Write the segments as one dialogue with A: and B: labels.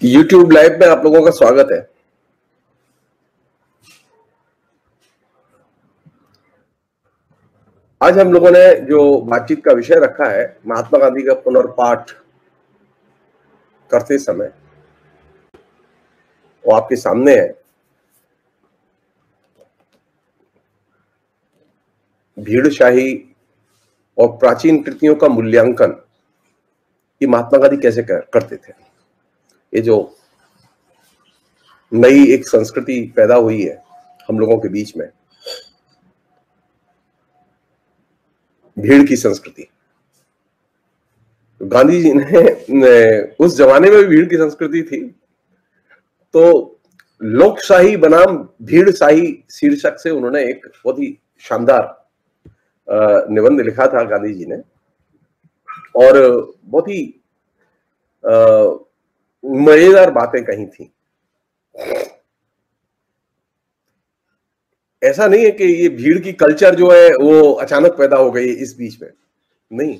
A: YouTube live में आप लोगों का स्वागत है। आज हम लोगों ने जो बातचीत का विषय रखा है, महात्मा गांधी का पुनर्पाठ करते समय, वो आपके सामने है। भीड़शाही और प्राचीन कृतियों का मूल्यांकन ये महात्मा गांधी कैसे करते थे। ये जो नई एक संस्कृति पैदा हुई है हम लोगों के बीच में, भीड़ की संस्कृति, गांधी जी ने उस जमाने में भी भीड़ की संस्कृति थी, तो लोकशाही बनाम भीड़शाही शीर्षक से उन्होंने एक बहुत ही शानदार निबंध लिखा था गांधी जी ने, और बहुत ही मजेदार बातें कही थी। ऐसा नहीं है कि ये भीड़ की कल्चर जो है वो अचानक पैदा हो गई इस बीच में, नहीं,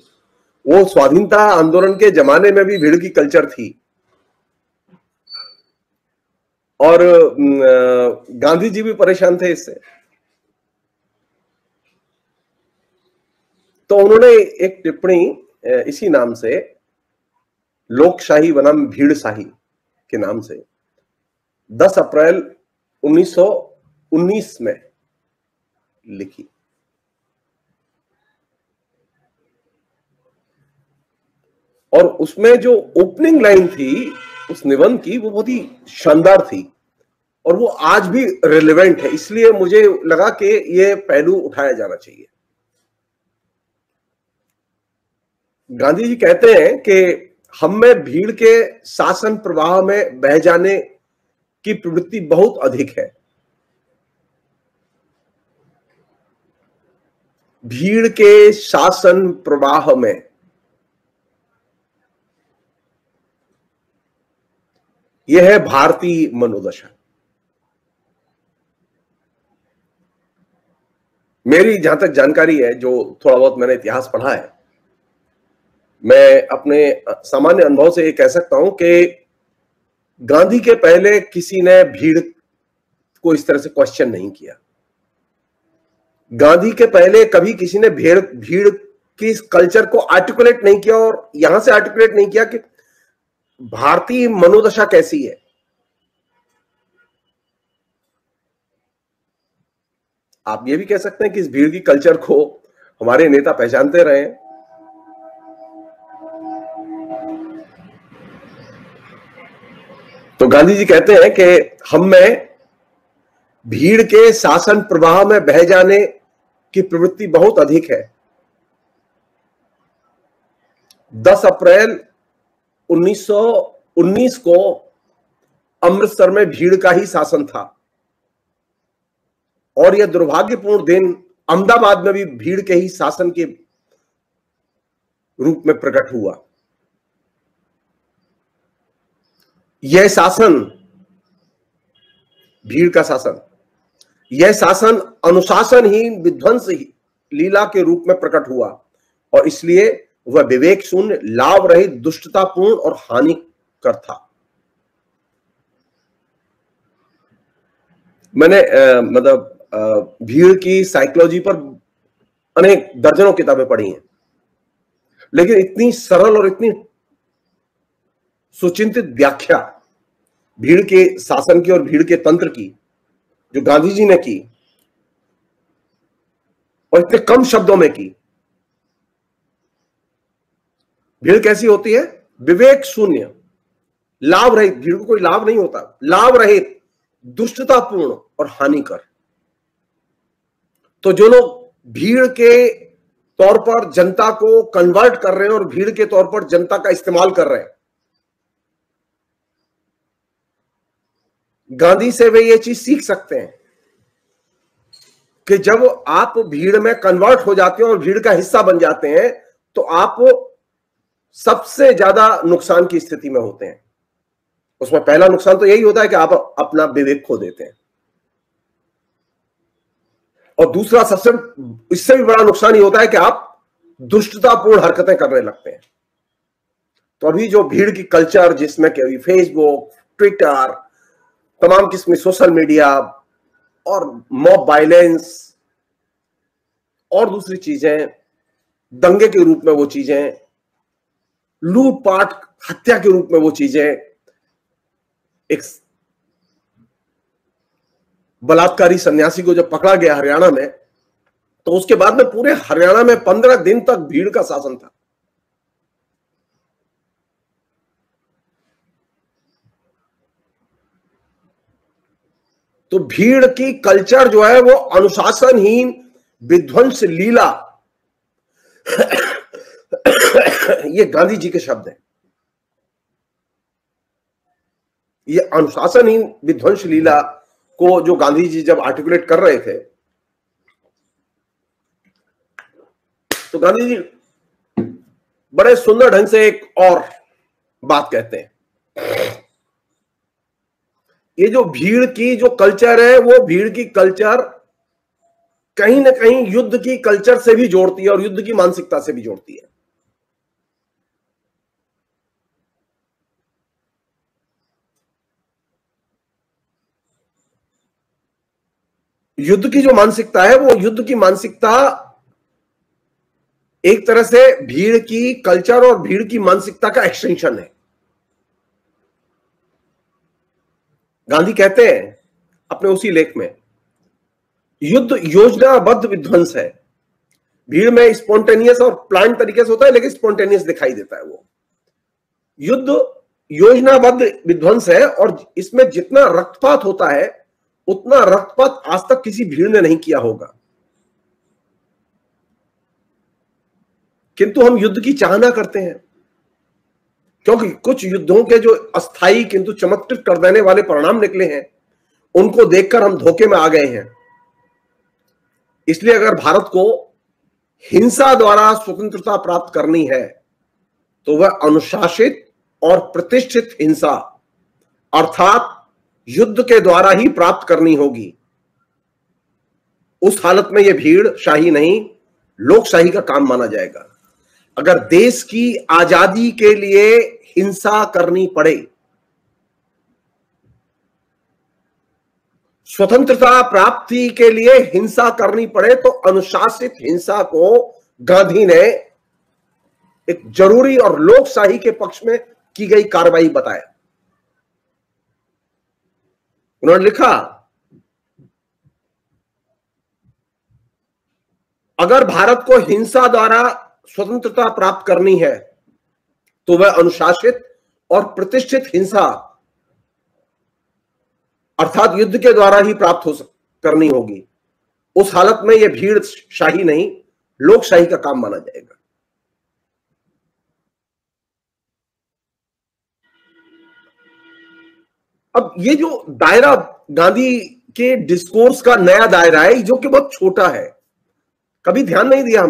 A: वो स्वाधीनता आंदोलन के जमाने में भी भीड़ की कल्चर थी। और गांधी जी भी परेशान थे इससे, तो उन्होंने एक टिप्पणी इसी नाम से, लोकशाही बनाम भीड़शाही के नाम से, 10 अप्रैल 1919 में लिखी। और उसमें जो ओपनिंग लाइन थी उस निबंध की, वो बहुत ही शानदार थी और वो आज भी रिलेवेंट है। इसलिए मुझे लगा कि ये पहलू उठाया जाना चाहिए। गांधी जी कहते हैं कि हम में भीड़ के शासन प्रवाह में बह जाने की प्रवृत्ति बहुत अधिक है। भीड़ के शासन प्रवाह में, यह है भारतीय मनोदशा। मेरी जहां तक जानकारी है, जो थोड़ा बहुत मैंने इतिहास पढ़ा है, मैं अपने सामान्य अनुभव से ये कह सकता हूं कि गांधी के पहले किसी ने भीड़ को इस तरह से क्वेश्चन नहीं किया। गांधी के पहले कभी किसी ने भीड़ की इस कल्चर को आर्टिकुलेट नहीं किया, और यहां से आर्टिकुलेट नहीं किया कि भारतीय मनोदशा कैसी है। आप ये भी कह सकते हैं कि इस भीड़ की कल्चर को हमारे नेता पहचानते रहे हैं। तो गांधी जी कहते हैं कि हम में भीड़ के शासन प्रवाह में बह जाने की प्रवृत्ति बहुत अधिक है। 10 अप्रैल 1919 को अमृतसर में भीड़ का ही शासन था, और यह दुर्भाग्यपूर्ण दिन अहमदाबाद में भी भीड़ के ही शासन के रूप में प्रकट हुआ। यह शासन, भीड़ का शासन, यह शासन अनुशासनहीन विध्वंस लीला के रूप में प्रकट हुआ, और इसलिए वह विवेक शून्य, लाभ रहित, दुष्टतापूर्ण और हानिकर था। मैंने भीड़ की साइकोलॉजी पर अनेक दर्जनों किताबें पढ़ी हैं, लेकिन इतनी सरल और इतनी सुचिंतित व्याख्या भीड़ के शासन की और भीड़ के तंत्र की जो गांधी जी ने की, और इतने कम शब्दों में की। भीड़ कैसी होती है? विवेक शून्य, लाभ रहित, भीड़ को कोई लाभ नहीं होता, लाभ रहित, दुष्टतापूर्ण और हानिकर। तो जो लोग भीड़ के तौर पर जनता को कन्वर्ट कर रहे हैं और भीड़ के तौर पर जनता का इस्तेमाल कर रहे हैं, गांधी से वे ये चीज सीख सकते हैं कि जब आप भीड़ में कन्वर्ट हो जाते हैं और भीड़ का हिस्सा बन जाते हैं, तो आप सबसे ज्यादा नुकसान की स्थिति में होते हैं। उसमें पहला नुकसान तो यही होता है कि आप अपना विवेक खो देते हैं, और दूसरा सबसे इससे भी बड़ा नुकसान ये होता है कि आप दुष्टतापूर्ण हरकतें करने लगते हैं। तो अभी जो भीड़ की कल्चर, जिसमें कि अभी फेसबुक, ट्विटर, तमाम किस्म सोशल मीडिया और मॉब वायलेंस और दूसरी चीजें, दंगे के रूप में वो चीजें, लूटपाट हत्या के रूप में वो चीजें, एक बलात्कारी सन्यासी को जब पकड़ा गया हरियाणा में, तो उसके बाद में पूरे हरियाणा में 15 दिन तक भीड़ का शासन था। तो भीड़ की कल्चर जो है वो अनुशासनहीन विध्वंस लीला ये गांधी जी के शब्द हैं। ये अनुशासनहीन विध्वंस लीला को जो गांधी जी जब आर्टिकुलेट कर रहे थे, तो गांधी जी बड़े सुंदर ढंग से एक और बात कहते हैं। ये जो भीड़ की जो कल्चर है, वो भीड़ की कल्चर कहीं ना कहीं युद्ध की कल्चर से भी जोड़ती है और युद्ध की मानसिकता से भी जोड़ती है। युद्ध की जो मानसिकता है, वो युद्ध की मानसिकता एक तरह से भीड़ की कल्चर और भीड़ की मानसिकता का एक्सटेंशन है। गांधी कहते हैं अपने उसी लेख में, युद्ध योजनाबद्ध विध्वंस है। भीड़ में स्पॉन्टेनियस और प्लान तरीके से होता है, लेकिन स्पॉन्टेनियस दिखाई देता है। वो युद्ध योजनाबद्ध विध्वंस है और इसमें जितना रक्तपात होता है, उतना रक्तपात आज तक किसी भीड़ ने नहीं किया होगा। किंतु हम युद्ध की चाहना करते हैं, क्योंकि कुछ युद्धों के जो अस्थायी किंतु चमत्कृत कर देने वाले परिणाम निकले हैं, उनको देखकर हम धोखे में आ गए हैं। इसलिए अगर भारत को हिंसा द्वारा स्वतंत्रता प्राप्त करनी है, तो वह अनुशासित और प्रतिष्ठित हिंसा अर्थात युद्ध के द्वारा ही प्राप्त करनी होगी। उस हालत में यह भीड़ शाही नहीं, लोकशाही का काम माना जाएगा। अगर देश की आजादी के लिए हिंसा करनी पड़े, स्वतंत्रता प्राप्ति के लिए हिंसा करनी पड़े, तो अनुशासित हिंसा को गांधी ने एक जरूरी और लोकशाही के पक्ष में की गई कार्रवाई बताया। उन्होंने लिखा, अगर भारत को हिंसा द्वारा स्वतंत्रता प्राप्त करनी है, तो वह अनुशासित और प्रतिष्ठित हिंसा अर्थात युद्ध के द्वारा ही प्राप्त करनी होगी। उस हालत में यह भीड़ शाही नहीं, लोकशाही का काम माना जाएगा। अब ये जो दायरा गांधी के डिस्कोर्स का नया दायरा है, जो कि बहुत छोटा है, कभी ध्यान नहीं दिया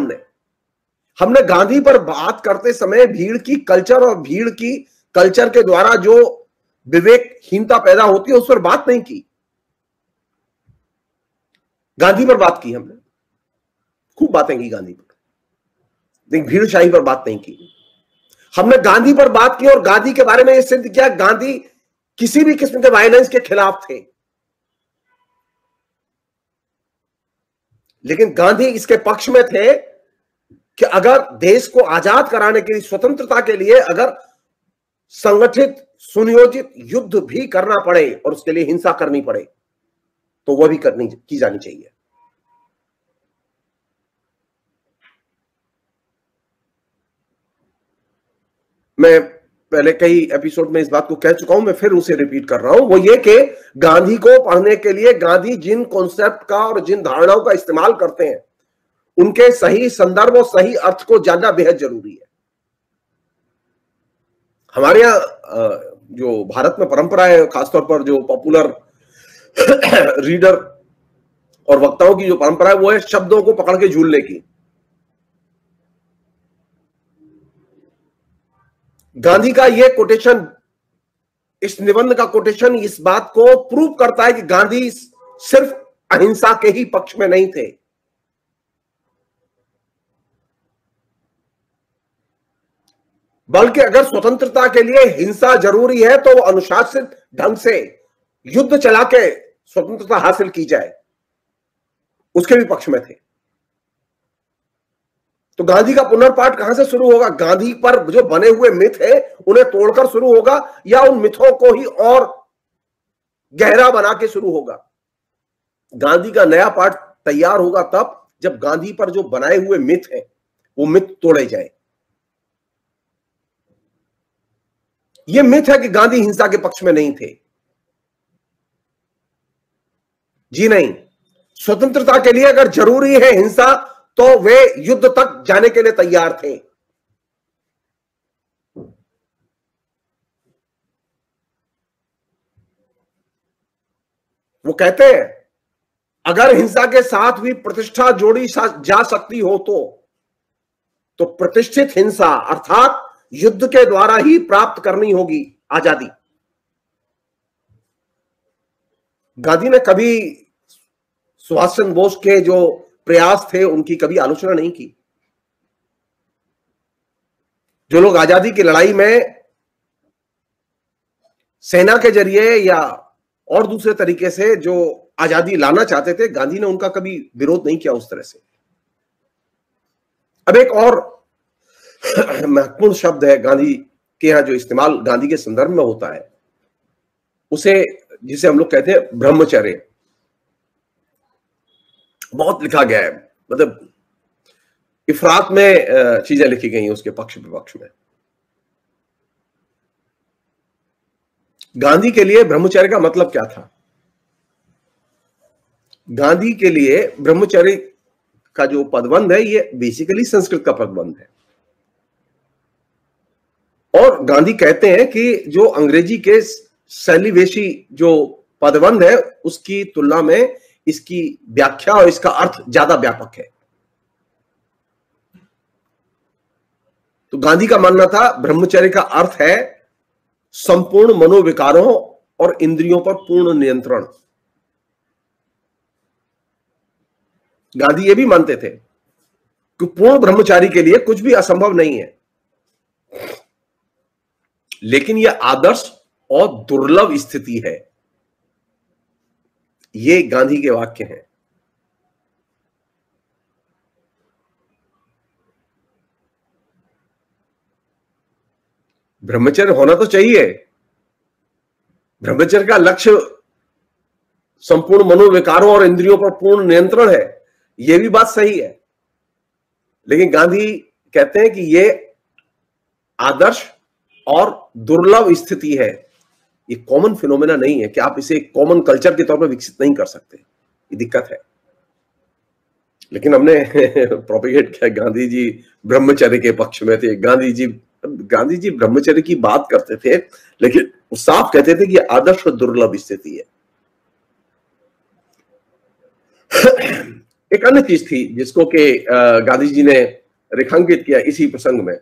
A: हमने गांधी पर बात करते समय भीड़ की कल्चर और भीड़ की कल्चर के द्वारा जो विवेकहीनता पैदा होती है, उस पर बात नहीं की। गांधी पर बात की हमने, खूब बातें की गांधी पर, लेकिन भीड़शाही पर बात नहीं की। हमने गांधी पर बात की और गांधी के बारे में यह सिद्ध किया, गांधी किसी भी किस्म के वायलेंस के खिलाफ थे, लेकिन गांधी इसके पक्ष में थे कि अगर देश को आजाद कराने के लिए, स्वतंत्रता के लिए अगर संगठित सुनियोजित युद्ध भी करना पड़े और उसके लिए हिंसा करनी पड़े, तो वह भी की जानी चाहिए। मैं पहले कई एपिसोड में इस बात को कह चुका हूं, मैं फिर उसे रिपीट कर रहा हूं। वो ये कि गांधी को पढ़ने के लिए गांधी जिन कॉन्सेप्ट का और जिन धारणाओं का इस्तेमाल करते हैं, उनके सही संदर्भ और सही अर्थ को जानना बेहद जरूरी है। हमारे यहां जो भारत में परंपरा है, खासतौर पर जो पॉपुलर रीडर और वक्ताओं की जो परंपरा है, वो है शब्दों को पकड़ के झूलने की। गांधी का यह कोटेशन, इस निबंध का कोटेशन इस बात को प्रूव करता है कि गांधी सिर्फ अहिंसा के ही पक्ष में नहीं थे। बल्कि अगर स्वतंत्रता के लिए हिंसा जरूरी है तो वो अनुशासित ढंग से युद्ध चला के स्वतंत्रता हासिल की जाए, उसके भी पक्ष में थे। तो गांधी का पुनर्पाठ कहां से शुरू होगा? गांधी पर जो बने हुए मिथ है उन्हें तोड़कर शुरू होगा, या उन मिथों को ही और गहरा बना के शुरू होगा? गांधी का नया पाठ तैयार होगा तब जब गांधी पर जो बनाए हुए मिथ है वो मिथ तोड़े जाए। ये मिथ है कि गांधी हिंसा के पक्ष में नहीं थे। जी नहीं, स्वतंत्रता के लिए अगर जरूरी है हिंसा तो वे युद्ध तक जाने के लिए तैयार थे। वो कहते हैं अगर हिंसा के साथ भी प्रतिष्ठा जोड़ी जा सकती हो तो प्रतिष्ठित हिंसा अर्थात युद्ध के द्वारा ही प्राप्त करनी होगी आजादी। गांधी ने कभी सुभाष चंद्र बोस के जो प्रयास थे उनकी कभी आलोचना नहीं की। जो लोग आजादी की लड़ाई में सेना के जरिए या और दूसरे तरीके से जो आजादी लाना चाहते थे, गांधी ने उनका कभी विरोध नहीं किया उस तरह से। अब एक और महत्वपूर्ण शब्द है गांधी के यहां जो इस्तेमाल गांधी के संदर्भ में होता है, उसे जिसे हम लोग कहते हैं ब्रह्मचर्य। बहुत लिखा गया है, मतलब इफरात में चीजें लिखी गई हैं उसके पक्ष विपक्ष में। गांधी के लिए ब्रह्मचर्य का मतलब क्या था? गांधी के लिए ब्रह्मचर्य का जो पदबंध है ये बेसिकली संस्कृत का पदबंध है। और गांधी कहते हैं कि जो अंग्रेजी के सैलिवेशी जो पदबंध है उसकी तुलना में इसकी व्याख्या और इसका अर्थ ज्यादा व्यापक है। तो गांधी का मानना था ब्रह्मचर्य का अर्थ है संपूर्ण मनोविकारों और इंद्रियों पर पूर्ण नियंत्रण। गांधी ये भी मानते थे कि पूर्ण ब्रह्मचारी के लिए कुछ भी असंभव नहीं है, लेकिन यह आदर्श और दुर्लभ स्थिति है। ये गांधी के वाक्य हैं। ब्रह्मचर्य होना तो चाहिए, ब्रह्मचर्य का लक्ष्य संपूर्ण मनोविकारों और इंद्रियों पर पूर्ण नियंत्रण है, यह भी बात सही है। लेकिन गांधी कहते हैं कि यह आदर्श और दुर्लभ स्थिति है, ये कॉमन फिनोमेना नहीं है कि आप इसे कॉमन कल्चर के तौर पर विकसित नहीं कर सकते, ये दिक्कत है। लेकिन हमने प्रोपेगेट किया गांधी जी ब्रह्मचर्य के पक्ष में थे। गांधी जी ब्रह्मचर्य की बात करते थे, लेकिन वो साफ कहते थे कि आदर्श और दुर्लभ स्थिति है। एक अन्य चीज थी जिसको कि गांधी जी ने रेखांकित किया इसी प्रसंग में।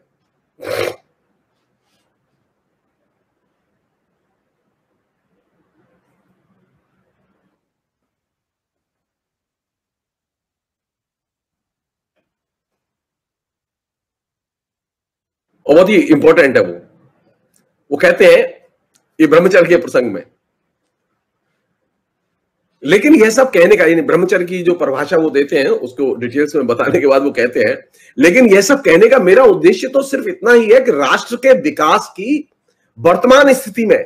A: और बहुत ही इंपॉर्टेंट है वो कहते हैं ये ब्रह्मचर्य के प्रसंग में। लेकिन यह सब कहने का, यानी ब्रह्मचर्य की जो परिभाषा वो देते हैं उसको डिटेल्स में बताने के बाद वो कहते हैं, लेकिन यह सब कहने का मेरा उद्देश्य तो सिर्फ इतना ही है कि राष्ट्र के विकास की वर्तमान स्थिति में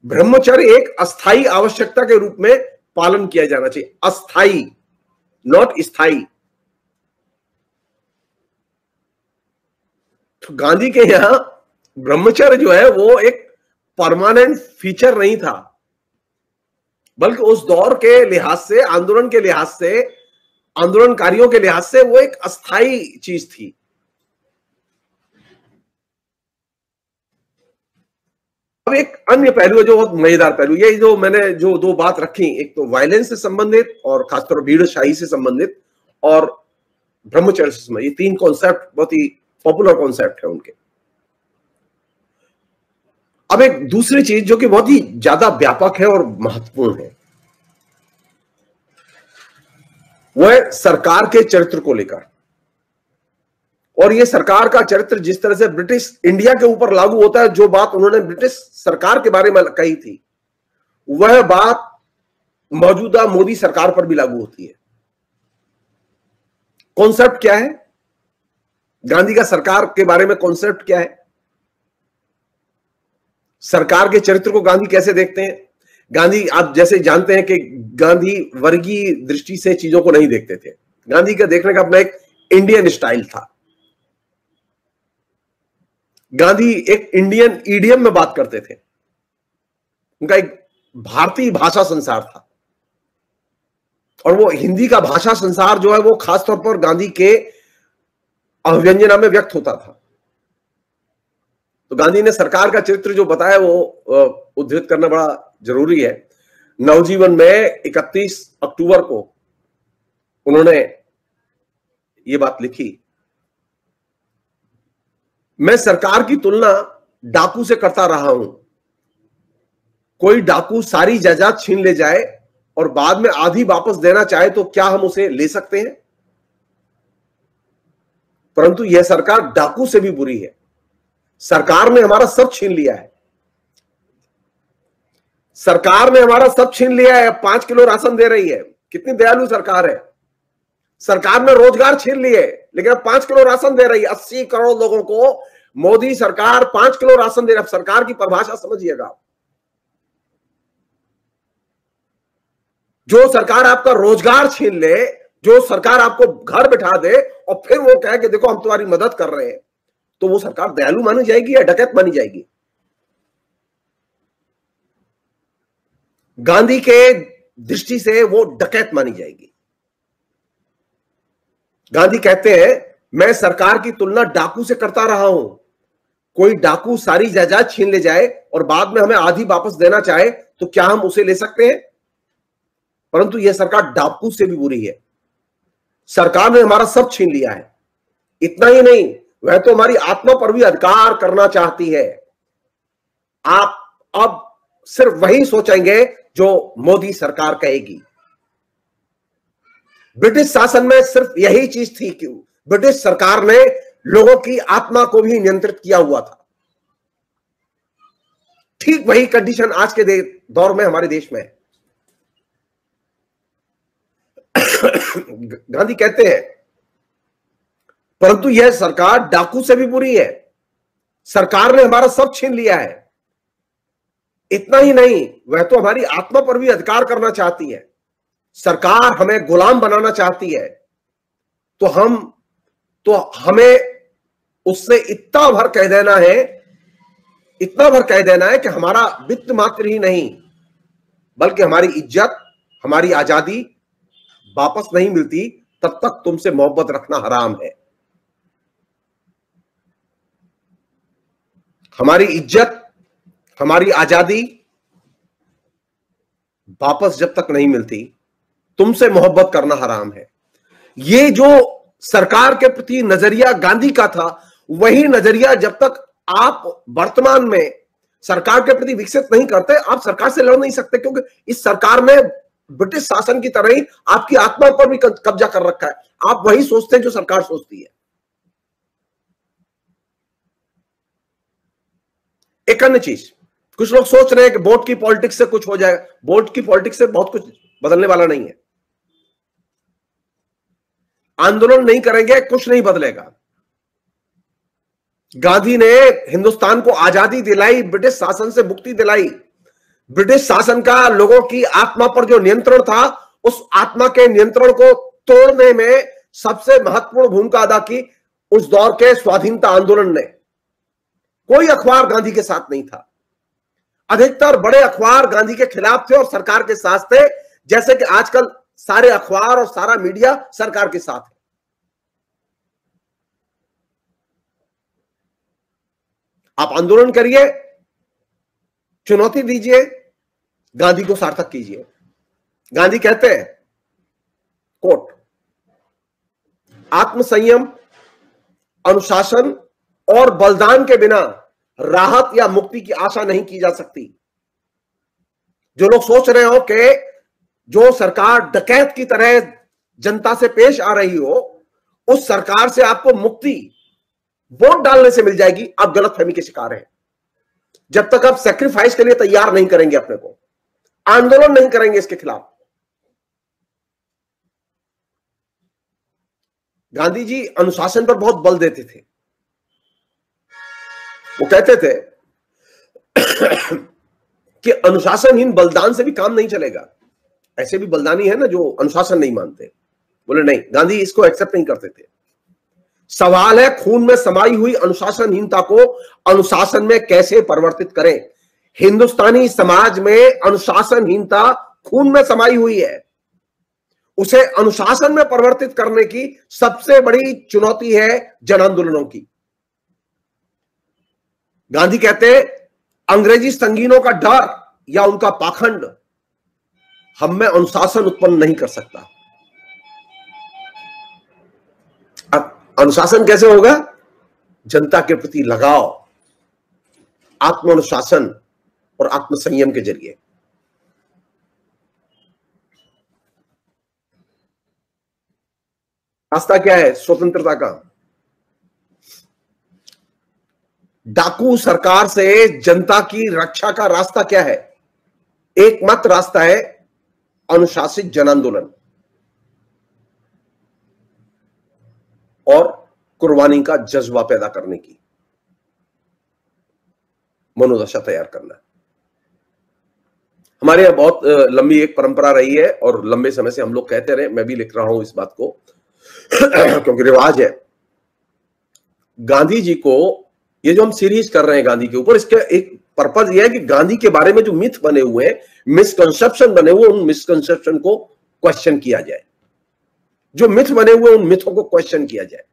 A: ब्रह्मचर्य एक अस्थायी आवश्यकता के रूप में पालन किया जाना चाहिए। अस्थायी, नॉट स्थायी। तो गांधी के यहां ब्रह्मचर्य जो है वो एक परमानेंट फीचर नहीं था, बल्कि उस दौर के लिहाज से, आंदोलन के लिहाज से, आंदोलनकारियों के लिहाज से वो एक अस्थायी चीज थी। अब एक अन्य पहलू है जो बहुत मजेदार पहलू, ये जो मैंने जो दो बात रखी, एक तो वायलेंस से संबंधित और खासतौर भीड़शाही से संबंधित और ब्रह्मचर्य से संबंधित, ये तीन कॉन्सेप्ट बहुत ही पॉपुलर कॉन्सेप्ट है उनके। अब एक दूसरी चीज जो कि बहुत ही ज्यादा व्यापक है और महत्वपूर्ण है, वो है सरकार के चरित्र को लेकर। और ये सरकार का चरित्र जिस तरह से ब्रिटिश इंडिया के ऊपर लागू होता है, जो बात उन्होंने ब्रिटिश सरकार के बारे में कही थी, वह बात मौजूदा मोदी सरकार पर भी लागू होती है। कॉन्सेप्ट क्या है गांधी का? सरकार के बारे में कॉन्सेप्ट क्या है? सरकार के चरित्र को गांधी कैसे देखते हैं? गांधी, आप जैसे जानते हैं कि गांधी वर्गीय दृष्टि से चीजों को नहीं देखते थे। गांधी का देखने का अपना एक इंडियन स्टाइल था। गांधी एक इंडियन ईडियम में बात करते थे। उनका एक भारतीय भाषा संसार था, और वो हिंदी का भाषा संसार जो है वो खासतौर पर गांधी के अभिव्यंजना में व्यक्त होता था। तो गांधी ने सरकार का चरित्र जो बताया वो उद्धृत करना बड़ा जरूरी है। नवजीवन में 31 अक्टूबर को उन्होंने ये बात लिखी, मैं सरकार की तुलना डाकू से करता रहा हूं। कोई डाकू सारी जायदाद छीन ले जाए और बाद में आधी वापस देना चाहे तो क्या हम उसे ले सकते हैं? परंतु यह सरकार डाकू से भी बुरी है। सरकार ने हमारा सब छीन लिया है। सरकार ने हमारा सब छीन लिया है। 5 किलो राशन दे रही है। कितनी दयालु सरकार है। सरकार ने रोजगार छीन लिए, लेकिन अब 5 किलो राशन दे रही है। 80 करोड़ लोगों को मोदी सरकार 5 किलो राशन दे रही है। सरकार की परिभाषा समझिएगा। जो सरकार आपका रोजगार छीन ले, जो सरकार आपको घर बिठा दे और फिर वो कहे कि देखो हम तुम्हारी मदद कर रहे हैं, तो वो सरकार दयालु मानी जाएगी या डकैत मानी जाएगी? गांधी के दृष्टि से वो डकैत मानी जाएगी। गांधी कहते हैं मैं सरकार की तुलना डाकू से करता रहा हूं। कोई डाकू सारी जायदाद छीन ले जाए और बाद में हमें आधी वापस देना चाहे तो क्या हम उसे ले सकते हैं? परंतु यह सरकार डाकू से भी बुरी है। सरकार ने हमारा सब छीन लिया है। इतना ही नहीं, वह तो हमारी आत्मा पर भी अधिकार करना चाहती है। आप अब सिर्फ वही सोचेंगे जो मोदी सरकार कहेगी। ब्रिटिश शासन में सिर्फ यही चीज थी कि ब्रिटिश सरकार ने लोगों की आत्मा को भी नियंत्रित किया हुआ था। ठीक वही कंडीशन आज के दौर में हमारे देश में है। गांधी कहते हैं परंतु यह सरकार डाकू से भी बुरी है। सरकार ने हमारा सब छीन लिया है। इतना ही नहीं, वह तो हमारी आत्मा पर भी अधिकार करना चाहती है। सरकार हमें गुलाम बनाना चाहती है। तो हमें उससे इतना भर कह देना है कि हमारा वित्त मात्र ही नहीं बल्कि हमारी इज्जत, हमारी आजादी वापस नहीं मिलती तब तक तुमसे मोहब्बत रखना हराम है। हमारी इज्जत, हमारी आजादी वापस जब तक नहीं मिलती तुमसे मोहब्बत करना हराम है। ये जो सरकार के प्रति नजरिया गांधी का था, वही नजरिया जब तक आप वर्तमान में सरकार के प्रति विकसित नहीं करते, आप सरकार से लड़ नहीं सकते। क्योंकि इस सरकार ने ब्रिटिश शासन की तरह ही आपकी आत्मा पर भी कब्जा कर रखा है। आप वही सोचते हैं जो सरकार सोचती है। एक अन्य चीज, कुछ लोग सोच रहे हैं कि वोट की पॉलिटिक्स से कुछ हो जाएगा। वोट की पॉलिटिक्स से बहुत कुछ बदलने वाला नहीं है। आंदोलन नहीं करेंगे, कुछ नहीं बदलेगा। गांधी ने हिंदुस्तान को आजादी दिलाई, ब्रिटिश शासन से मुक्ति दिलाई। ब्रिटिश शासन का लोगों की आत्मा पर जो नियंत्रण था, उस आत्मा के नियंत्रण को तोड़ने में सबसे महत्वपूर्ण भूमिका अदा की उस दौर के स्वाधीनता आंदोलन ने। कोई अखबार गांधी के साथ नहीं था। अधिकतर बड़े अखबार गांधी के खिलाफ थे और सरकार के साथ थे, जैसे कि आजकल सारे अखबार और सारा मीडिया सरकार के साथ है। आप आंदोलन करिए, चुनौती दीजिए, गांधी को सार्थक कीजिए। गांधी कहते हैं, कोट, आत्मसंयम, अनुशासन और बलिदान के बिना राहत या मुक्ति की आशा नहीं की जा सकती। जो लोग सोच रहे हो कि जो सरकार डकैत की तरह जनता से पेश आ रही हो, उस सरकार से आपको मुक्ति वोट डालने से मिल जाएगी, आप गलतफहमी के शिकार हैं। जब तक आप सेक्रीफाइस के लिए तैयार नहीं करेंगे अपने को, आंदोलन नहीं करेंगे इसके खिलाफ। गांधी जी अनुशासन पर बहुत बल देते थे। वो कहते थे कि अनुशासनहीन बलिदान से भी काम नहीं चलेगा। ऐसे भी बलिदानी है ना जो अनुशासन नहीं मानते। बोले नहीं, गांधी इसको एक्सेप्ट नहीं करते थे। सवाल है खून में समाई हुई अनुशासनहीनता को अनुशासन में कैसे परिवर्तित करें। हिंदुस्तानी समाज में अनुशासनहीनता खून में समाई हुई है, उसे अनुशासन में परिवर्तित करने की सबसे बड़ी चुनौती है जन आंदोलनों की। गांधी कहते हैं अंग्रेजी संगीनों का डर या उनका पाखंड हम में अनुशासन उत्पन्न नहीं कर सकता। अब अनुशासन कैसे होगा? जनता के प्रति लगाव, आत्मानुशासन और आत्मसंयम के जरिए। रास्ता क्या है स्वतंत्रता का? डाकू सरकार से जनता की रक्षा का रास्ता क्या है? एकमात्र रास्ता है अनुशासित जन आंदोलन और कुर्बानी का जज्बा पैदा करने की मनोदशा तैयार करना। हमारे यहां बहुत लंबी एक परंपरा रही है और लंबे समय से हम लोग कहते रहे, मैं भी लिख रहा हूं इस बात को क्योंकि रिवाज है। गांधी जी को, ये जो हम सीरीज कर रहे हैं गांधी के ऊपर, इसका एक पर्पज यह है कि गांधी के बारे में जो मिथ बने हुए हैं, मिसकंसेप्शन बने हुए, उन मिसकंसेप्शन को क्वेश्चन किया जाए। जो मिथ बने हुए उन मिथों को क्वेश्चन किया जाए।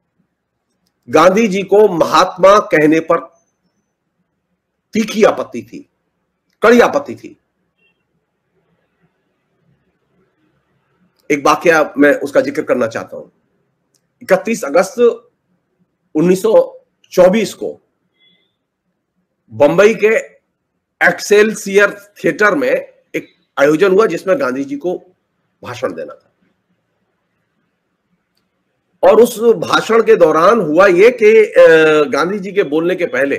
A: गांधी जी को महात्मा कहने पर तीखी आपत्ति थी, कड़ी आपत्ति थी। एक वाकया मैं उसका जिक्र करना चाहता हूं। 31 अगस्त 1924 को बंबई के एक्सेलसियर थिएटर में एक आयोजन हुआ जिसमें गांधी जी को भाषण देना था। और उस भाषण के दौरान हुआ यह कि गांधी जी के बोलने के पहले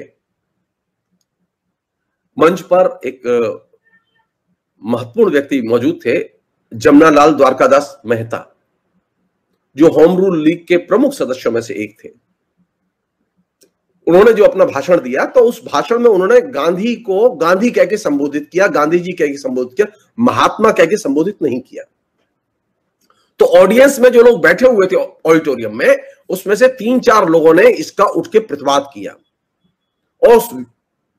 A: मंच पर एक महत्वपूर्ण व्यक्ति मौजूद थे, जमनालाल द्वारकादास मेहता, जो होम रूल लीग के प्रमुख सदस्यों में से एक थे। उन्होंने जो अपना भाषण दिया, तो उस भाषण में उन्होंने गांधी को गांधी कह के संबोधित किया, गांधी जी कह के संबोधित किया, महात्मा कह के संबोधित नहीं किया। तो ऑडियंस में जो लोग बैठे हुए थे ऑडिटोरियम में, उसमें से 3-4 लोगों ने इसका उठ के प्रतिवाद किया और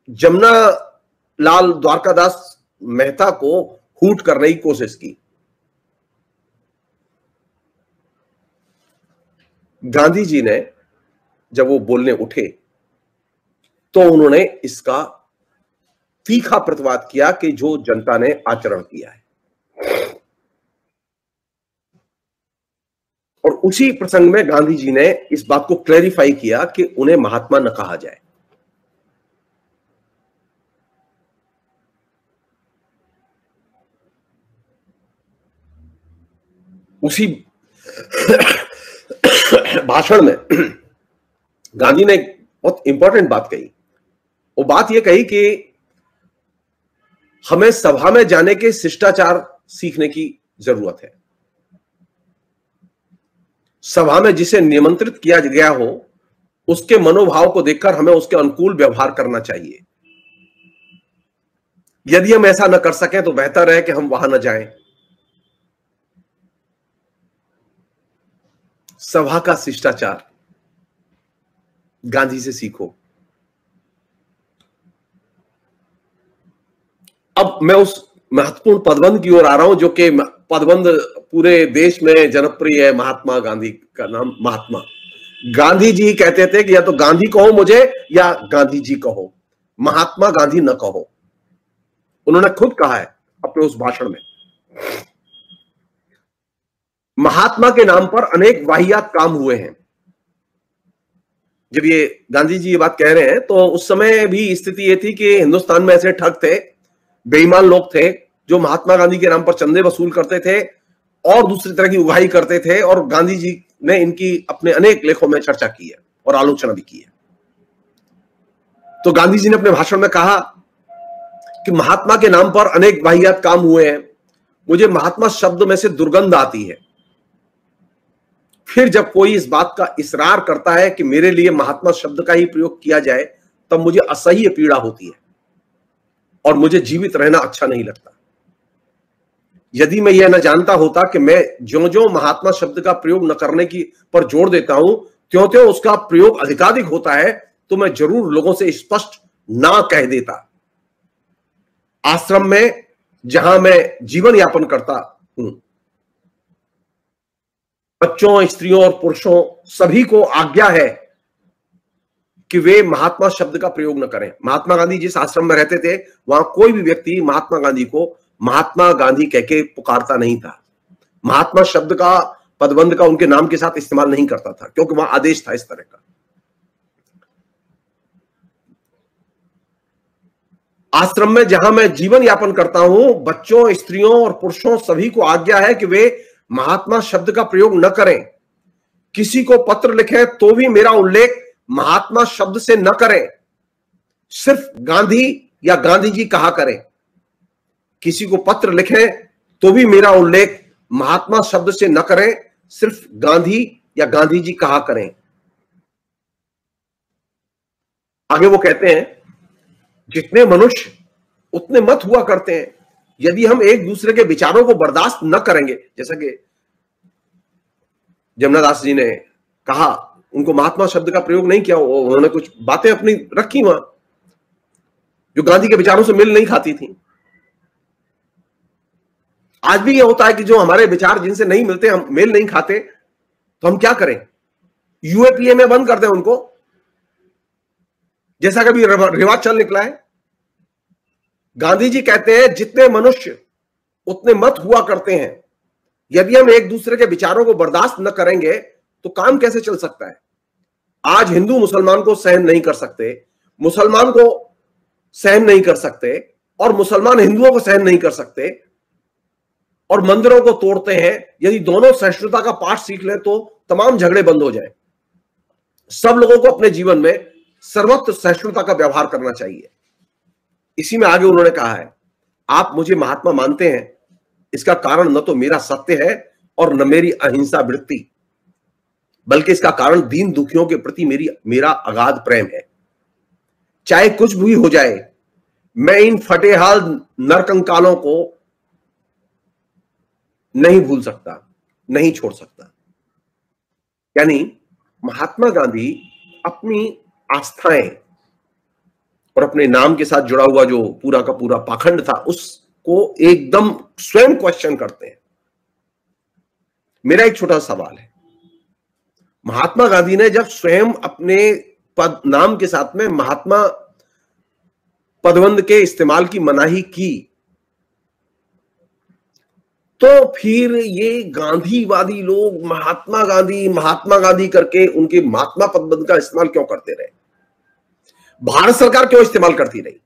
A: जमनालाल द्वारकादास मेहता को हूट करने की कोशिश की। गांधी जी ने जब वो बोलने उठे तो उन्होंने इसका तीखा प्रतिवाद किया कि जो जनता ने आचरण किया है। और उसी प्रसंग में गांधी जी ने इस बात को क्लैरिफाई किया कि उन्हें महात्मा न कहा जाए। उसी भाषण में गांधी ने एक बहुत इंपॉर्टेंट बात कही। वो बात यह कही कि हमें सभा में जाने के शिष्टाचार सीखने की जरूरत है। सभा में जिसे निमंत्रित किया गया हो, उसके मनोभाव को देखकर हमें उसके अनुकूल व्यवहार करना चाहिए। यदि हम ऐसा न कर सकें तो बेहतर है कि हम वहां न जाएं। सभा का शिष्टाचार गांधी से सीखो। अब मैं उस महत्वपूर्ण पदबंध की ओर आ रहा हूं, जो कि पदबंध पूरे देश में जनप्रिय है। महात्मा गांधी का नाम महात्मा। गांधी जी कहते थे कि या तो गांधी कहो मुझे या गांधी जी कहो, महात्मा गांधी न कहो। उन्होंने खुद कहा है अपने उस भाषण में। महात्मा के नाम पर अनेक वाहियात काम हुए हैं। जब ये गांधी जी ये बात कह रहे हैं तो उस समय भी स्थिति ये थी कि हिंदुस्तान में ऐसे ठग थे, बेईमान लोग थे जो महात्मा गांधी के नाम पर चंदे वसूल करते थे और दूसरी तरह की उगाही करते थे। और गांधी जी ने इनकी अपने अनेक लेखों में चर्चा की है और आलोचना भी की है। तो गांधी जी ने अपने भाषण में कहा कि महात्मा के नाम पर अनेक वाहियात काम हुए हैं, मुझे महात्मा शब्द में से दुर्गंध आती है। फिर जब कोई इस बात का इसरार करता है कि मेरे लिए महात्मा शब्द का ही प्रयोग किया जाए, तब मुझे असह्य पीड़ा होती है और मुझे जीवित रहना अच्छा नहीं लगता। यदि मैं यह न जानता होता कि मैं ज्यों ज्यों महात्मा शब्द का प्रयोग न करने की पर जोर देता हूं, त्यों त्यों उसका प्रयोग अधिकाधिक होता है, तो मैं जरूर लोगों से स्पष्ट ना कह देता। आश्रम में जहां मैं जीवन यापन करता हूं, बच्चों, स्त्रियों और पुरुषों सभी को आज्ञा है कि वे महात्मा शब्द का प्रयोग न करें। महात्मा गांधी जिस आश्रम में रहते थे, वहां कोई भी व्यक्ति महात्मा गांधी को महात्मा गांधी कह के पुकारता नहीं था। महात्मा शब्द का, पदबंध का उनके नाम के साथ इस्तेमाल नहीं करता था, क्योंकि वहां आदेश था इस तरह का। आश्रम में जहां मैं जीवन यापन करता हूं, बच्चों, स्त्रियों और पुरुषों सभी को आज्ञा है कि वे महात्मा शब्द का प्रयोग न करें। किसी को पत्र लिखें तो भी मेरा उल्लेख महात्मा शब्द से न करें, सिर्फ गांधी या गांधी जी कहा करें। किसी को पत्र लिखें तो भी मेरा उल्लेख महात्मा शब्द से न करें, सिर्फ गांधी या गांधी जी कहा करें। आगे वो कहते हैं, जितने मनुष्य उतने मत हुआ करते हैं। यदि हम एक दूसरे के विचारों को बर्दाश्त न करेंगे, जैसा कि जमुनादास जी ने कहा, उनको महात्मा शब्द का प्रयोग नहीं किया, उन्होंने कुछ बातें अपनी रखी वहां जो गांधी के विचारों से मेल नहीं खाती थी। आज भी यह होता है कि जो हमारे विचार जिनसे नहीं मिलते, हम मेल नहीं खाते, तो हम क्या करें? यूएपीए में बंद कर दें उनको, जैसा कभी रिवाज चल निकला है। गांधी जी कहते हैं, जितने मनुष्य उतने मत हुआ करते हैं। यदि हम एक दूसरे के विचारों को बर्दाश्त न करेंगे तो काम कैसे चल सकता है? आज हिंदू मुसलमान को सहन नहीं कर सकते, मुसलमान को सहन नहीं कर सकते, और मुसलमान हिंदुओं को सहन नहीं कर सकते, और मंदिरों को तोड़ते हैं। यदि दोनों सहिष्णुता का पाठ सीख लें तो तमाम झगड़े बंद हो जाए। सब लोगों को अपने जीवन में सर्वत्र सहिष्णुता का व्यवहार करना चाहिए। इसी में आगे उन्होंने कहा है, आप मुझे महात्मा मानते हैं, इसका कारण न तो मेरा सत्य है और न मेरी अहिंसा वृत्ति, बल्कि इसका कारण दीन दुखियों के प्रति मेरा अगाध प्रेम है। चाहे कुछ भी हो जाए, मैं इन फटेहाल नरकंकालों को नहीं भूल सकता, नहीं छोड़ सकता। यानी महात्मा गांधी अपनी आस्थाएं और अपने नाम के साथ जुड़ा हुआ जो पूरा का पूरा पाखंड था, उसको एकदम स्वयं क्वेश्चन करते हैं। मेरा एक छोटा सवाल है, महात्मा गांधी ने जब स्वयं अपने पद नाम के साथ में महात्मा पदबंध के इस्तेमाल की मनाही की, तो फिर ये गांधीवादी लोग महात्मा गांधी करके उनके महात्मा पदबंध का इस्तेमाल क्यों करते रहे? भारत सरकार क्यों इस्तेमाल करती रही?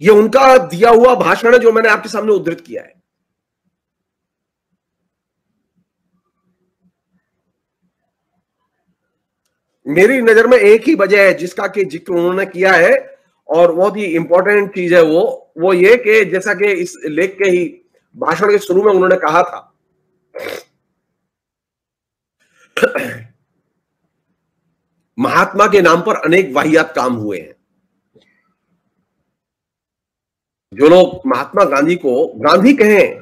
A: ये उनका दिया हुआ भाषण है जो मैंने आपके सामने उद्धृत किया है। मेरी नजर में एक ही वजह है जिसका कि जिक्र उन्होंने किया है, और बहुत ही इंपॉर्टेंट चीज है वो ये कि जैसा कि इस लेख के ही भाषण के शुरू में उन्होंने कहा था, महात्मा के नाम पर अनेक वाहियात काम हुए हैं। जो लोग महात्मा गांधी को गांधी कहें,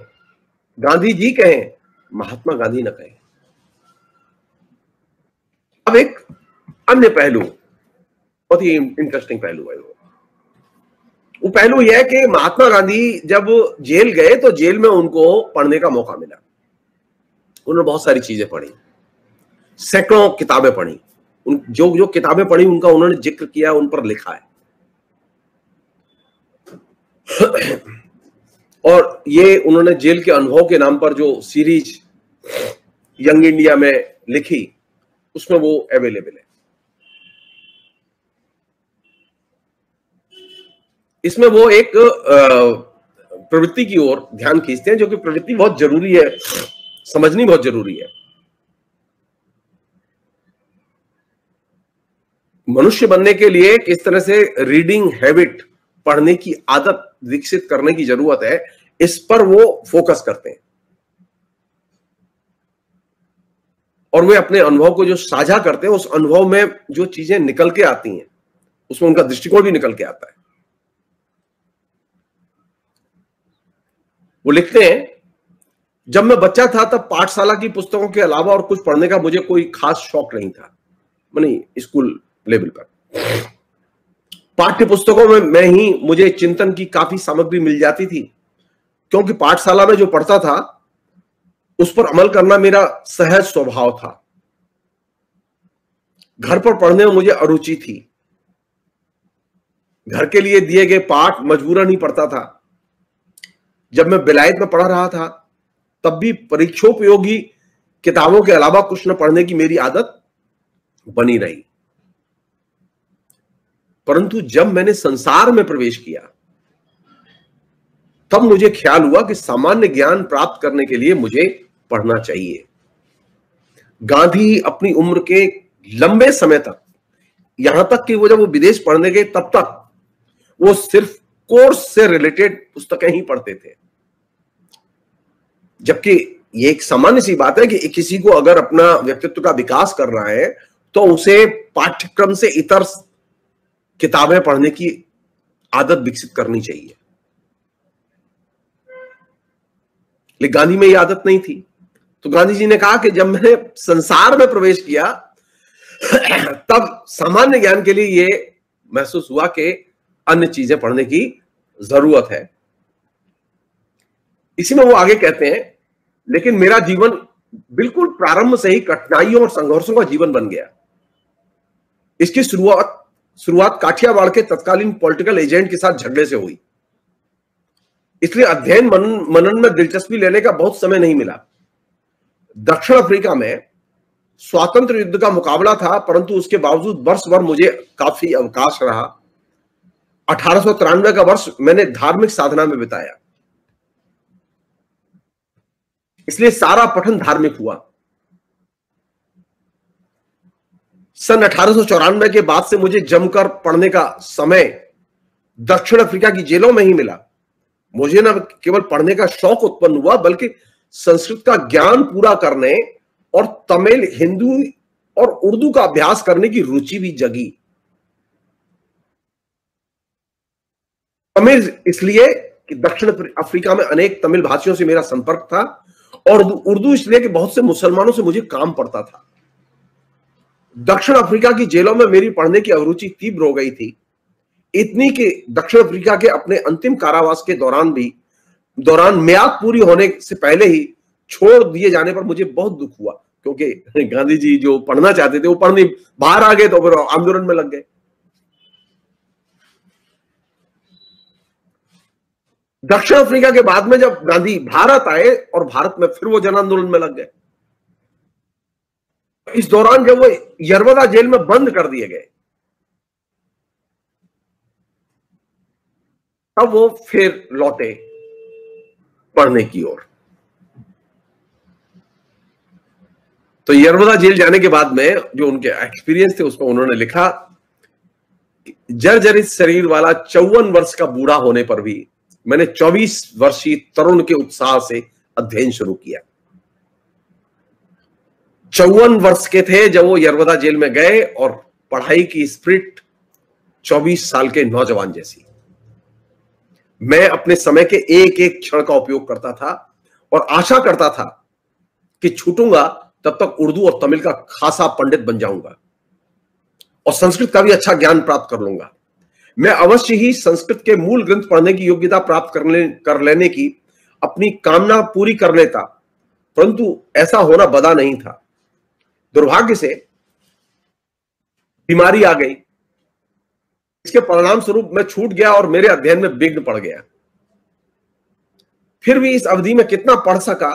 A: गांधी जी कहें, महात्मा गांधी न कहें। अब एक अन्य पहलू, बहुत ही इंटरेस्टिंग पहलू है वो पहलू यह है कि महात्मा गांधी जब जेल गए तो जेल में उनको पढ़ने का मौका मिला। उन्होंने बहुत सारी चीजें पढ़ी, सैकड़ों किताबें पढ़ी। जो किताबें पढ़ी उनका उन्होंने जिक्र किया, उन पर लिखा है। और ये उन्होंने जेल के अनुभव के नाम पर जो सीरीज यंग इंडिया में लिखी, उसमें वो अवेलेबल है। इसमें वो एक प्रवृत्ति की ओर ध्यान खींचते हैं, जो कि प्रवृत्ति बहुत जरूरी है, समझनी बहुत जरूरी है। मनुष्य बनने के लिए किस तरह से रीडिंग हैबिट, पढ़ने की आदत विकसित करने की जरूरत है, इस पर वो फोकस करते हैं। और वे अपने अनुभव को जो साझा करते हैं, उस अनुभव में जो चीजें निकल के आती हैं, उसमें उनका दृष्टिकोण भी निकल के आता है। वो लिखते हैं, जब मैं बच्चा था तब पाठशाला की पुस्तकों के अलावा और कुछ पढ़ने का मुझे कोई खास शौक नहीं था, माने स्कूल लेवल पर। पाठ्य पुस्तकों में ही मुझे चिंतन की काफी सामग्री मिल जाती थी, क्योंकि पाठशाला में जो पढ़ता था उस पर अमल करना मेरा सहज स्वभाव था। घर पर पढ़ने में मुझे अरुचि थी। घर के लिए दिए गए पाठ मजबूरन ही पढ़ता था। जब मैं विलायत में पढ़ रहा था तब भी परीक्षोपयोगी किताबों के अलावा कुछ न पढ़ने की मेरी आदत बनी रही। परंतु जब मैंने संसार में प्रवेश किया तब मुझे ख्याल हुआ कि सामान्य ज्ञान प्राप्त करने के लिए मुझे पढ़ना चाहिए। गांधी अपनी उम्र के लंबे समय तक, यहां तक कि वो जब वो विदेश पढ़ने गए तब तक वो सिर्फ कोर्स से रिलेटेड पुस्तकें ही पढ़ते थे। जबकि ये एक सामान्य सी बात है कि किसी को अगर अपना व्यक्तित्व का विकास करना है तो उसे पाठ्यक्रम से इतर किताबें पढ़ने की आदत विकसित करनी चाहिए। लेकिन गांधी में ये आदत नहीं थी। तो गांधी जी ने कहा कि जब मैंने संसार में प्रवेश किया तब सामान्य ज्ञान के लिए ये महसूस हुआ कि अन्य चीजें पढ़ने की जरूरत है। इसी में वो आगे कहते हैं, लेकिन मेरा जीवन बिल्कुल प्रारंभ से ही कठिनाइयों और संघर्षों का जीवन बन गया। इसकी शुरुआत काठियावाड़ के तत्कालीन पॉलिटिकल एजेंट के साथ झगड़े से हुई। इसलिए अध्ययन मनन में दिलचस्पी लेने का बहुत समय नहीं मिला। दक्षिण अफ्रीका में स्वातंत्र युद्ध का मुकाबला था, परंतु उसके बावजूद वर्ष भर मुझे काफी अवकाश रहा। 1893 का वर्ष मैंने धार्मिक साधना में बिताया, इसलिए सारा पठन धार्मिक हुआ। सन 1894 के बाद से मुझे जमकर पढ़ने का समय दक्षिण अफ्रीका की जेलों में ही मिला। मुझे न केवल पढ़ने का शौक उत्पन्न हुआ, बल्कि संस्कृत का ज्ञान पूरा करने और तमिल, हिंदी और उर्दू का अभ्यास करने की रुचि भी जगी। तमिल इसलिए कि दक्षिण अफ्रीका में अनेक तमिल भाषियों से मेरा संपर्क था, और उर्दू इसलिए कि बहुत से मुसलमानों से मुझे काम पड़ता था। दक्षिण अफ्रीका की जेलों में मेरी पढ़ने की अभिरुचि तीव्र हो गई थी, इतनी कि दक्षिण अफ्रीका के अपने अंतिम कारावास के दौरान म्याद पूरी होने से पहले ही छोड़ दिए जाने पर मुझे बहुत दुख हुआ, क्योंकि गांधी जी जो पढ़ना चाहते थे वो पढ़ने बाहर आ गए, तो फिर आंदोलन में लग गए। दक्षिण अफ्रीका के बाद में जब गांधी भारत आए और भारत में फिर वो जन आंदोलन में लग गए। इस दौरान जब वो यरवदा जेल में बंद कर दिए गए, तब वो फिर लौटे पढ़ने की ओर। तो यरवदा जेल जाने के बाद में जो उनके एक्सपीरियंस थे उसमें उन्होंने लिखा, जर्जरित शरीर वाला 54 वर्ष का बूढ़ा होने पर भी मैंने 24 वर्षीय तरुण के उत्साह से अध्ययन शुरू किया। 54 वर्ष के थे जब वो यरवदा जेल में गए, और पढ़ाई की स्पिरिट 24 साल के नौजवान जैसी। मैं अपने समय के एक एक क्षण का उपयोग करता था और आशा करता था कि छूटूंगा तब तक उर्दू और तमिल का खासा पंडित बन जाऊंगा और संस्कृत का भी अच्छा ज्ञान प्राप्त कर लूंगा। मैं अवश्य ही संस्कृत के मूल ग्रंथ पढ़ने की योग्यता प्राप्त कर लेने की अपनी कामना पूरी कर लेता, परंतु ऐसा होना बदा नहीं था। दुर्भाग्य से बीमारी आ गई। इसके परिणाम स्वरूप मैं छूट गया और मेरे अध्ययन में विघ्न पड़ गया। फिर भी इस अवधि में कितना पढ़ सका,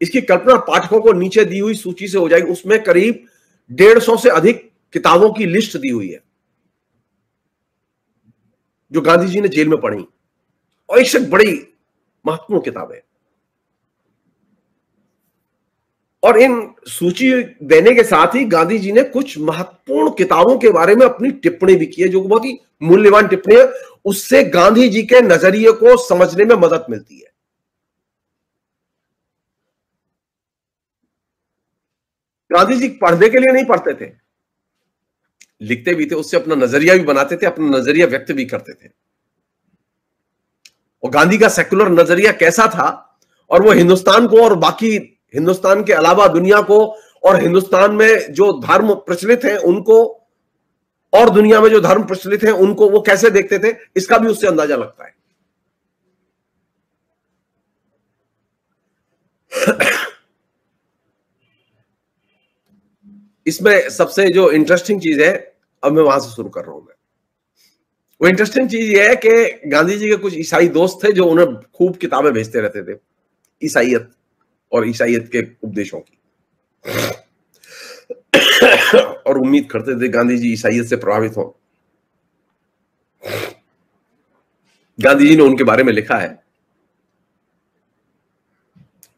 A: इसकी कल्पना पाठकों को नीचे दी हुई सूची से हो जाएगी। उसमें करीब 150 से अधिक किताबों की लिस्ट दी हुई है जो गांधी जी ने जेल में पढ़ी, और एक बड़ी महत्वपूर्ण किताब है। और इन सूची देने के साथ ही गांधी जी ने कुछ महत्वपूर्ण किताबों के बारे में अपनी टिप्पणी भी की है, जो बहुत ही मूल्यवान टिप्पणी है। उससे गांधी जी के नजरिए को समझने में मदद मिलती है। गांधी जी पढ़ने के लिए नहीं पढ़ते थे, लिखते भी थे, उससे अपना नजरिया भी बनाते थे, अपना नजरिया व्यक्त भी करते थे। और गांधी का सेकुलर नजरिया कैसा था, और वो हिंदुस्तान को और बाकी हिंदुस्तान के अलावा दुनिया को, और हिंदुस्तान में जो धर्म प्रचलित हैं उनको, और दुनिया में जो धर्म प्रचलित हैं उनको वो कैसे देखते थे, इसका भी उससे अंदाजा लगता है। इसमें सबसे जो इंटरेस्टिंग चीज है, अब मैं वहां से शुरू कर रहा हूं। मैं वो इंटरेस्टिंग चीज ये है कि गांधी जी के कुछ ईसाई दोस्त थे जो उन्हें खूब किताबें भेजते रहते थे ईसाइयत और ईसाइयत के उपदेशों की, और उम्मीद करते थे गांधी जी ईसाइयत से प्रभावित हो। गांधी जी ने उनके बारे में लिखा है,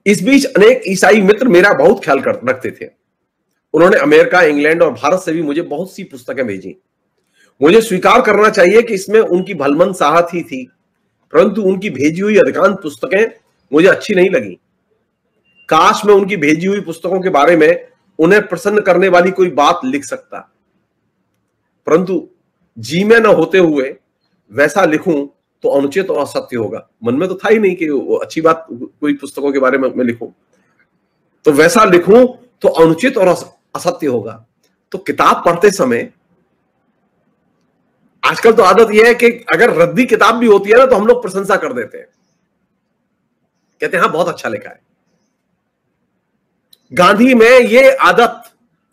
A: इस बीच अनेक ईसाई मित्र मेरा बहुत ख्याल रखते थे। उन्होंने अमेरिका, इंग्लैंड और भारत से भी मुझे बहुत सी पुस्तकें भेजी। मुझे स्वीकार करना चाहिए कि इसमें उनकी भलमन साहत ही थी, परंतु उनकी भेजी हुई अधिकांश पुस्तकें मुझे अच्छी नहीं लगी। काश मैं उनकी भेजी हुई पुस्तकों के बारे में उन्हें प्रसन्न करने वाली कोई बात लिख सकता, परंतु जी में न होते हुए वैसा लिखूं तो अनुचित और असत्य होगा। मन में तो था ही नहीं कि वो अच्छी बात कोई पुस्तकों के बारे में मैं लिखूं, तो वैसा लिखूं तो अनुचित और असत्य होगा। तो किताब पढ़ते समय आजकल तो आदत यह है कि अगर रद्दी किताब भी होती है ना, तो हम लोग प्रशंसा कर देते हैं, कहते हैं हाँ बहुत अच्छा लिखा है। गांधी में यह आदत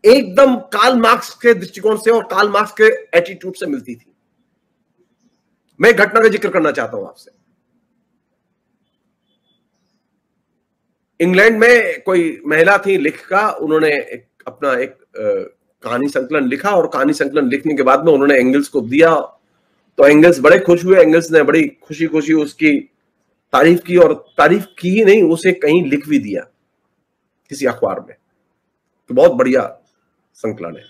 A: एकदम कार्ल मार्क्स के दृष्टिकोण से और कार्ल मार्क्स के एटीट्यूड से मिलती थी। मैं घटना का जिक्र करना चाहता हूं आपसे। इंग्लैंड में कोई महिला थी लेखिका, उन्होंने अपना एक कहानी संकलन लिखा, और कहानी संकलन लिखने के बाद में उन्होंने एंगल्स को दिया, तो एंगल्स बड़े खुश हुए। एंगल्स ने बड़ी खुशी खुशी उसकी तारीफ की, और तारीफ की ही नहीं, उसे कहीं लिख भी दिया किसी अखबार में। तो बहुत बढ़िया संकलन है।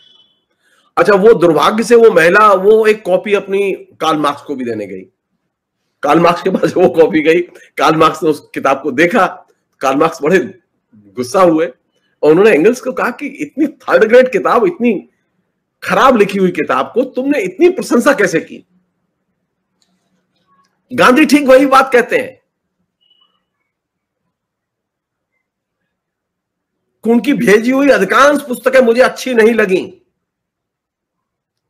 A: अच्छा, वो दुर्भाग्य से वो महिला वो एक कॉपी अपनी कार्ल मार्क्स को भी देने गई। कार्ल मार्क्स के पास वो कॉपी गई, कार्ल मार्क्स ने उस किताब को देखा, कार्ल मार्क्स बड़े गुस्सा हुए, और उन्होंने एंगल्स को कहा कि इतनी थर्ड ग्रेड किताब, इतनी खराब लिखी हुई किताब को तुमने इतनी प्रशंसा कैसे की। गांधी ठीक वही बात कहते हैं, उनकी भेजी हुई अधिकांश पुस्तकें मुझे अच्छी नहीं लगी।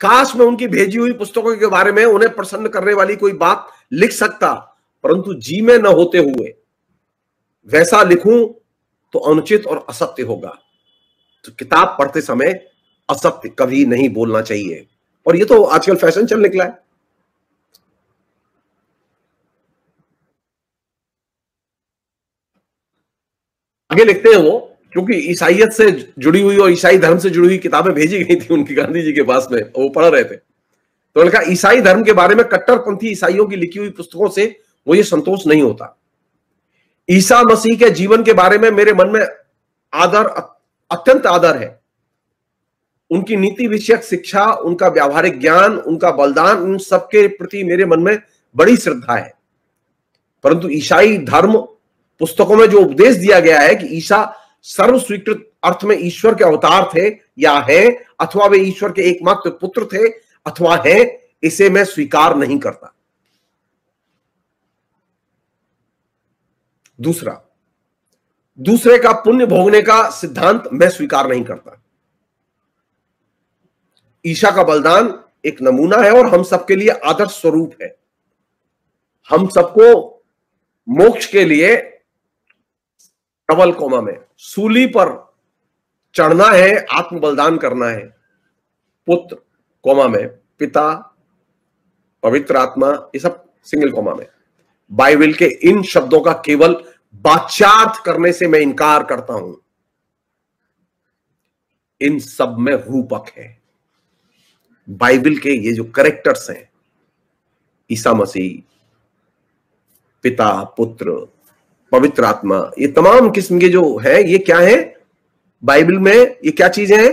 A: काश मैं उनकी भेजी हुई पुस्तकों के बारे में उन्हें प्रसन्न करने वाली कोई बात लिख सकता, परंतु जी में न होते हुए वैसा लिखूं तो अनुचित और असत्य होगा। तो किताब पढ़ते समय असत्य कभी नहीं बोलना चाहिए, और ये तो आजकल फैशन चल निकला है। आगे लिखते हैं वो, क्योंकि ईसाइयत से जुड़ी हुई और ईसाई धर्म से जुड़ी हुई किताबें भेजी गई थी उनकी गांधी जी के पास में, वो पढ़ रहे थे। तो उन्होंने कहा ईसाई धर्म के बारे में कट्टरपंथी ईसाइयों की लिखी हुई पुस्तकों से मुझे संतोष नहीं होता। ईसा मसीह के जीवन के बारे में मेरे मन में आदर, अत्यंत आदर है। उनकी नीति विषयक शिक्षा, उनका व्यावहारिक ज्ञान, उनका बलिदान, उन सबके प्रति मेरे मन में बड़ी श्रद्धा है। परंतु ईसाई धर्म पुस्तकों में जो उपदेश दिया गया है कि ईसा सर्व स्वीकृत अर्थ में ईश्वर के अवतार थे या हैं, अथवा वे ईश्वर के एकमात्र पुत्र थे अथवा हैं, इसे मैं स्वीकार नहीं करता। दूसरे का पुण्य भोगने का सिद्धांत मैं स्वीकार नहीं करता। ईसा का बलिदान एक नमूना है और हम सबके लिए आदर्श स्वरूप है। हम सबको मोक्ष के लिए डबल कोमा में सूली पर चढ़ना है, आत्म बलिदान करना है। पुत्र कोमा में पिता, पवित्र आत्मा, ये सब सिंगल कोमा में। बाइबल के इन शब्दों का केवल वाच्यार्थ करने से मैं इनकार करता हूं। इन सब में रूपक है। बाइबल के ये जो कैरेक्टर्स हैं, ईसा मसीह, पिता, पुत्र, पवित्र आत्मा, ये तमाम किस्म के जो है, ये क्या है? बाइबल में ये क्या चीजें हैं?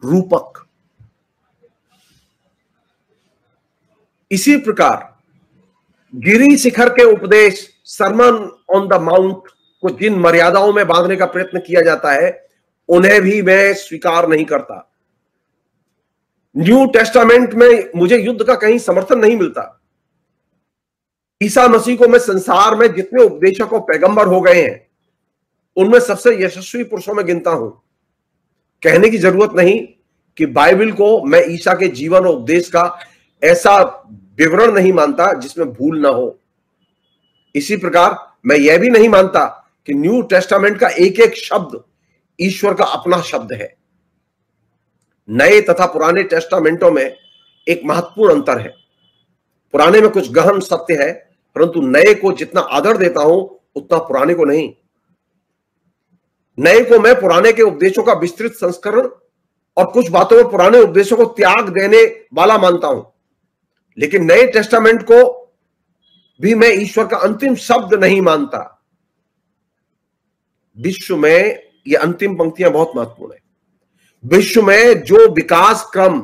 A: रूपक। इसी प्रकार गिरी शिखर के उपदेश, सरमन ऑन द माउंट को जिन मर्यादाओं में बांधने का प्रयत्न किया जाता है, उन्हें भी मैं स्वीकार नहीं करता। न्यू टेस्टामेंट में मुझे युद्ध का कहीं समर्थन नहीं मिलता। ईसा मसीह को मैं संसार में जितने उपदेशक और पैगंबर हो गए हैं, उनमें सबसे यशस्वी पुरुषों में गिनता हूं। कहने की जरूरत नहीं कि बाइबल को मैं ईसा के जीवन और उपदेश का ऐसा विवरण नहीं मानता जिसमें भूल ना हो। इसी प्रकार मैं यह भी नहीं मानता कि न्यू टेस्टामेंट का एक एक शब्द ईश्वर का अपना शब्द है। नए तथा पुराने टेस्टामेंटों में एक महत्वपूर्ण अंतर है। पुराने में कुछ गहन सत्य है, परंतु नए को जितना आदर देता हूं उतना पुराने को नहीं। नए को मैं पुराने के उपदेशों का विस्तृत संस्करण और कुछ बातों में पुराने उपदेशों को त्याग देने वाला मानता हूं, लेकिन नए टेस्टामेंट को भी मैं ईश्वर का अंतिम शब्द नहीं मानता। विश्व में ये अंतिम पंक्तियां बहुत महत्वपूर्ण है। विश्व में जो विकास क्रम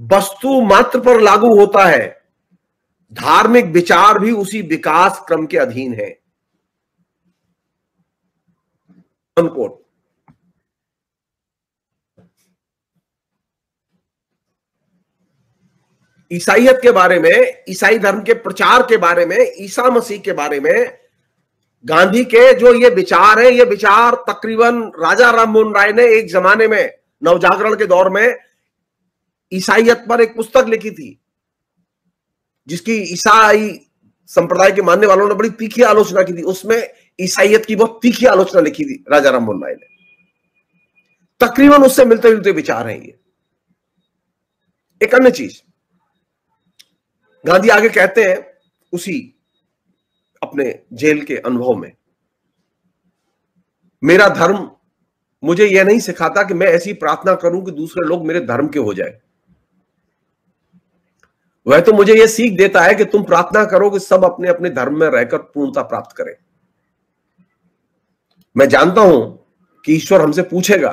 A: वस्तु मात्र पर लागू होता है, धार्मिक विचार भी उसी विकास क्रम के अधीन है। अनकोट। ईसाइयत के बारे में, ईसाई धर्म के प्रचार के बारे में, ईसा मसीह के बारे में गांधी के जो ये विचार है, ये विचार तकरीबन राजा राम मोहन राय ने एक जमाने में नवजागरण के दौर में ईसाइयत पर एक पुस्तक लिखी थी, जिसकी ईसाई संप्रदाय के मानने वालों ने बड़ी तीखी आलोचना की थी। उसमें ईसाइयत की बहुत तीखी आलोचना लिखी थी राजा राम मोहन राय ने। तकरीबन उससे मिलते जुलते विचार हैं ये। एक अन्य चीज गांधी आगे कहते हैं उसी अपने जेल के अनुभव में, मेरा धर्म मुझे यह नहीं सिखाता कि मैं ऐसी प्रार्थना करूं कि दूसरे लोग मेरे धर्म के हो जाए। वह तो मुझे यह सीख देता है कि तुम प्रार्थना करो कि सब अपने अपने धर्म में रहकर पूर्णता प्राप्त करें। मैं जानता हूं कि ईश्वर हमसे पूछेगा,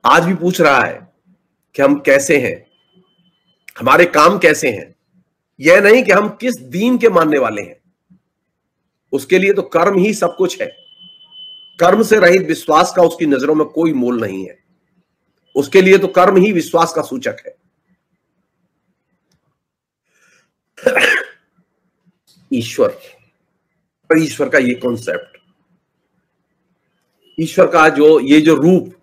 A: आज भी पूछ रहा है कि हम कैसे हैं, हमारे काम कैसे हैं। यह नहीं कि हम किस दीन के मानने वाले हैं। उसके लिए तो कर्म ही सब कुछ है। कर्म से रहित विश्वास का उसकी नजरों में कोई मोल नहीं है। उसके लिए तो कर्म ही विश्वास का सूचक है। ईश्वर और ईश्वर का ये कॉन्सेप्ट, ईश्वर का ये जो रूप,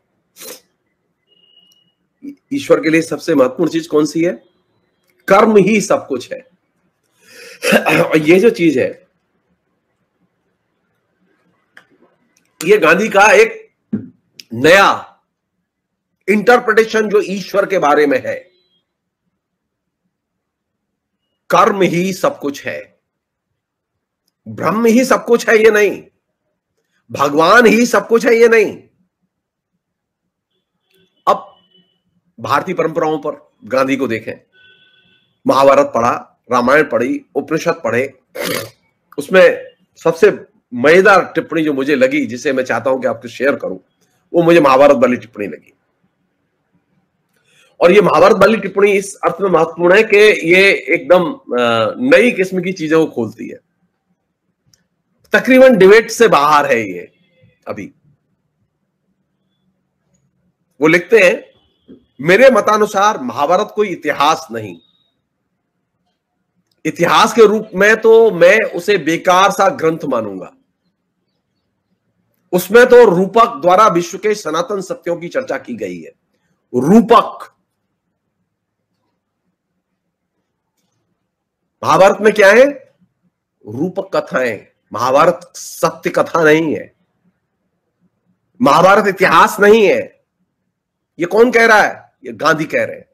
A: ईश्वर के लिए सबसे महत्वपूर्ण चीज कौन सी है? कर्म ही सब कुछ है। और ये जो चीज है, ये गांधी का एक नया इंटरप्रिटेशन जो ईश्वर के बारे में है। कर्म ही सब कुछ है, ब्रह्म ही सब कुछ है, ये नहीं। भगवान ही सब कुछ है, ये नहीं। अब भारतीय परंपराओं पर गांधी को देखें। महाभारत पढ़ा, रामायण पढ़ी, उपनिषद पढ़े। उसमें सबसे मजेदार टिप्पणी जो मुझे लगी, जिसे मैं चाहता हूं कि आपको शेयर करूं, वो मुझे महाभारत वाली टिप्पणी लगी। और ये महाभारत वाली टिप्पणी इस अर्थ में महत्वपूर्ण है कि ये एकदम नई किस्म की चीजों को खोलती है। तकरीबन डिबेट से बाहर है ये अभी। वो लिखते हैं, मेरे मतानुसार महाभारत कोई इतिहास नहीं। इतिहास के रूप में तो मैं उसे बेकार सा ग्रंथ मानूंगा। उसमें तो रूपक द्वारा विश्व के सनातन सत्यों की चर्चा की गई है। रूपक। महाभारत में क्या है? रूपक कथाएं। महाभारत सत्य कथा नहीं है। महाभारत इतिहास नहीं है। ये कौन कह रहा है? ये गांधी कह रहे हैं।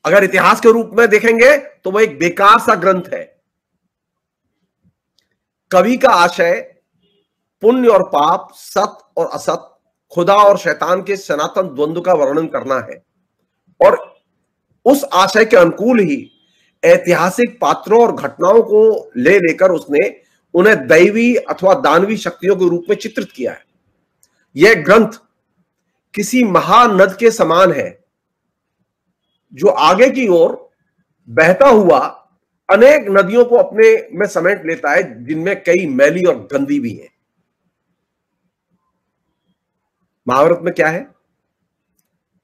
A: अगर इतिहास के रूप में देखेंगे तो वह एक बेकार सा ग्रंथ है। कवि का आशय पुण्य और पाप, सत और असत, खुदा और शैतान के सनातन द्वंद्व का वर्णन करना है, और उस आशय के अनुकूल ही ऐतिहासिक पात्रों और घटनाओं को लेकर उसने उन्हें दैवी अथवा दानवी शक्तियों के रूप में चित्रित किया है। यह ग्रंथ किसी महानद के समान है जो आगे की ओर बहता हुआ अनेक नदियों को अपने में समेट लेता है, जिनमें कई मैली और गंदी भी हैं। महाभारत में क्या है?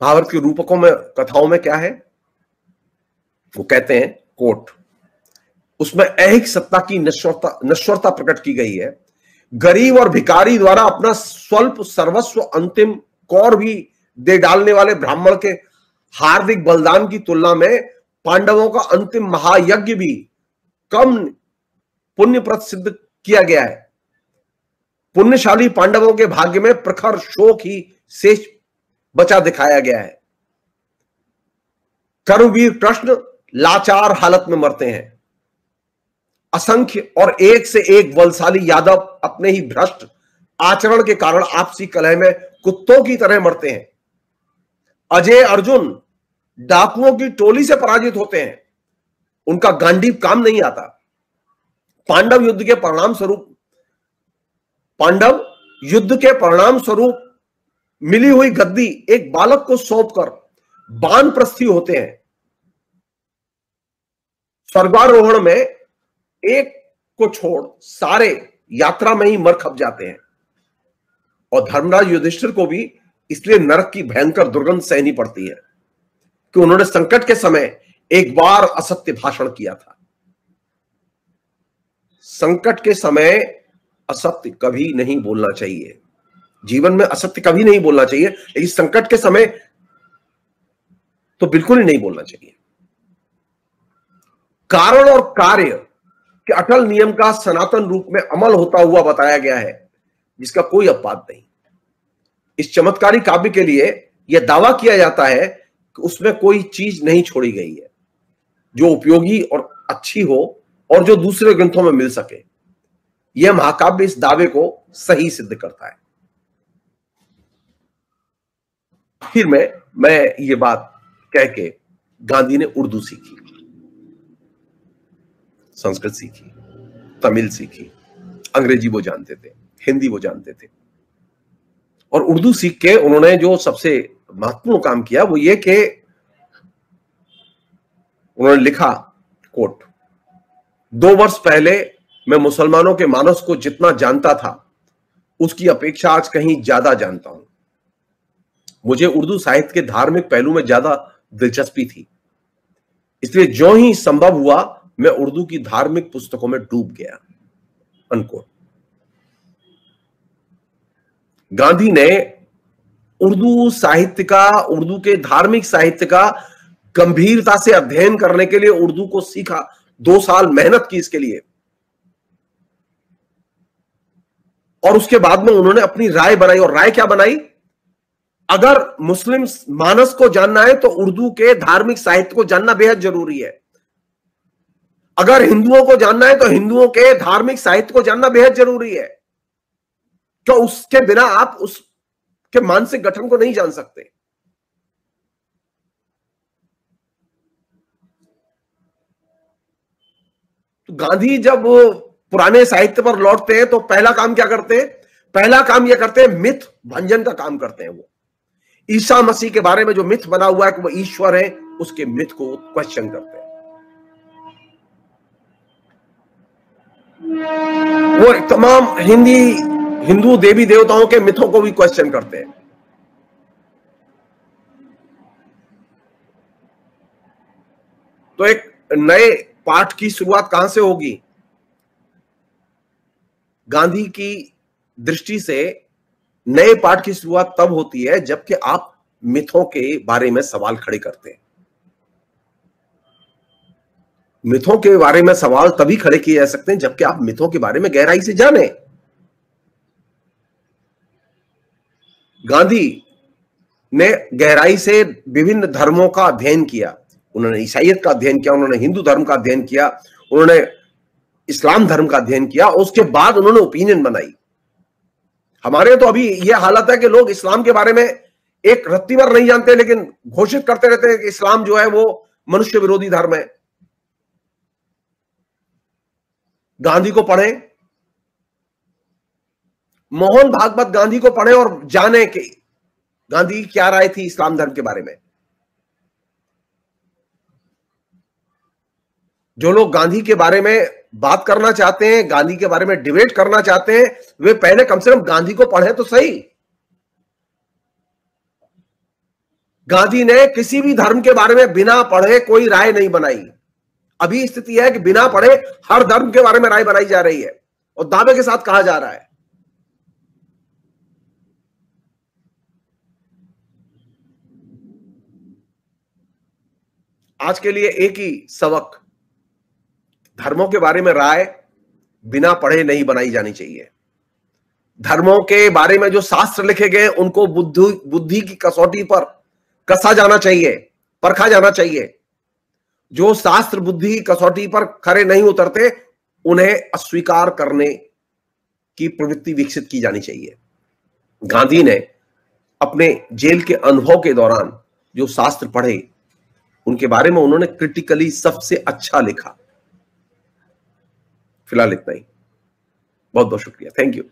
A: महाभारत के रूपकों में, कथाओं में क्या है? वो कहते हैं, कोट, उसमें ऐहिक सत्ता की नश्वरता प्रकट की गई है। गरीब और भिखारी द्वारा अपना स्वल्प सर्वस्व अंतिम कौर भी दे डालने वाले ब्राह्मण के हार्दिक बलिदान की तुलना में पांडवों का अंतिम महायज्ञ भी कम पुण्यप्रद सिद्ध किया गया है। पुण्यशाली पांडवों के भाग्य में प्रखर शोक ही शेष बचा दिखाया गया है। कर्मवीर कृष्ण लाचार हालत में मरते हैं। असंख्य और एक से एक बलशाली यादव अपने ही भ्रष्ट आचरण के कारण आपसी कलह में कुत्तों की तरह मरते हैं। अजय अर्जुन डाकुओं की टोली से पराजित होते हैं। उनका गांडीव काम नहीं आता। पांडव युद्ध के परिणाम स्वरूप मिली हुई गद्दी एक बालक को सौंपकर वानप्रस्थी होते हैं। स्वर्गारोहण में एक को छोड़ सारे यात्रा में ही मर खप जाते हैं। और धर्मराज युधिष्ठिर को भी इसलिए नरक की भयंकर दुर्गंध सहनी पड़ती है कि उन्होंने संकट के समय एक बार असत्य भाषण किया था। संकट के समय असत्य कभी नहीं बोलना चाहिए। जीवन में असत्य कभी नहीं बोलना चाहिए, लेकिन संकट के समय तो बिल्कुल ही नहीं बोलना चाहिए। कारण और कार्य के अटल नियम का सनातन रूप में अमल होता हुआ बताया गया है, जिसका कोई अपवाद नहीं। इस चमत्कारी काव्य के लिए यह दावा किया जाता है कि उसमें कोई चीज नहीं छोड़ी गई है जो उपयोगी और अच्छी हो और जो दूसरे ग्रंथों में मिल सके। यह महाकाव्य इस दावे को सही सिद्ध करता है। आखिर में मैं ये बात कह के, गांधी ने उर्दू सीखी, संस्कृत सीखी, तमिल सीखी, अंग्रेजी वो जानते थे, हिंदी वो जानते थे। और उर्दू सीख के उन्होंने जो सबसे महत्वपूर्ण काम किया वो ये कि उन्होंने लिखा, कोट, 2 वर्ष पहले मैं मुसलमानों के मानस को जितना जानता था उसकी अपेक्षा आज कहीं ज्यादा जानता हूं। मुझे उर्दू साहित्य के धार्मिक पहलू में ज्यादा दिलचस्पी थी, इसलिए जो ही संभव हुआ मैं उर्दू की धार्मिक पुस्तकों में डूब गया। अनकोट। गांधी ने उर्दू साहित्य का, उर्दू के धार्मिक साहित्य का गंभीरता से अध्ययन करने के लिए उर्दू को सीखा। 2 साल मेहनत की इसके लिए, और उसके बाद में उन्होंने अपनी राय बनाई। और राय क्या बनाई? अगर मुस्लिम मानस को जानना है तो उर्दू के धार्मिक साहित्य को जानना बेहद जरूरी है। अगर हिंदुओं को जानना है तो हिंदुओं के धार्मिक साहित्य को जानना बेहद जरूरी है, तो उसके बिना आप उसके मानसिक गठन को नहीं जान सकते। तो गांधी जब पुराने साहित्य पर लौटते हैं तो पहला काम क्या करते हैं? पहला काम यह करते हैं, मिथ भंजन का काम करते हैं। वो ईसा मसीह के बारे में जो मिथ बना हुआ है कि वो ईश्वर है, उसके मिथ को क्वेश्चन करते हैं। वो तमाम हिंदू देवी देवताओं के मिथों को भी क्वेश्चन करते हैं। तो एक नए पाठ की शुरुआत कहां से होगी? गांधी की दृष्टि से नए पाठ की शुरुआत तब होती है जबकि आप मिथों के बारे में सवाल खड़े करते हैं। मिथों के बारे में सवाल तभी खड़े किए जा सकते हैं जबकि आप मिथों के बारे में गहराई से जानें। गांधी ने गहराई से विभिन्न धर्मों का अध्ययन किया। उन्होंने ईसाईयत का अध्ययन किया, उन्होंने हिंदू धर्म का अध्ययन किया, उन्होंने इस्लाम धर्म का अध्ययन किया, उसके बाद उन्होंने ओपिनियन बनाई। हमारे तो अभी यह हालत है कि लोग इस्लाम के बारे में एक रत्ती भर नहीं जानते, लेकिन घोषित करते रहते हैं कि इस्लाम जो है वो मनुष्य विरोधी धर्म है। गांधी को पढ़ें, मोहन भागवत गांधी को पढ़े और जाने कि गांधी की क्या राय थी इस्लाम धर्म के बारे में। जो लोग गांधी के बारे में बात करना चाहते हैं, गांधी के बारे में डिबेट करना चाहते हैं, वे पहले कम से कम गांधी को पढ़े तो सही। गांधी ने किसी भी धर्म के बारे में बिना पढ़े कोई राय नहीं बनाई। अभी स्थिति है कि बिना पढ़े हर धर्म के बारे में राय बनाई जा रही है और दावे के साथ कहा जा रहा है। आज के लिए एक ही सबक, धर्मों के बारे में राय बिना पढ़े नहीं बनाई जानी चाहिए। धर्मों के बारे में जो शास्त्र लिखे गए उनको बुद्धि की कसौटी पर कसा जाना चाहिए, परखा जाना चाहिए। जो शास्त्र बुद्धि की कसौटी पर खरे नहीं उतरते उन्हें अस्वीकार करने की प्रवृत्ति विकसित की जानी चाहिए। गांधी ने अपने जेल के अनुभव के दौरान जो शास्त्र पढ़े उनके बारे में उन्होंने क्रिटिकली सबसे अच्छा लिखा। फिलहाल इतना ही। बहुत बहुत शुक्रिया। Thank you.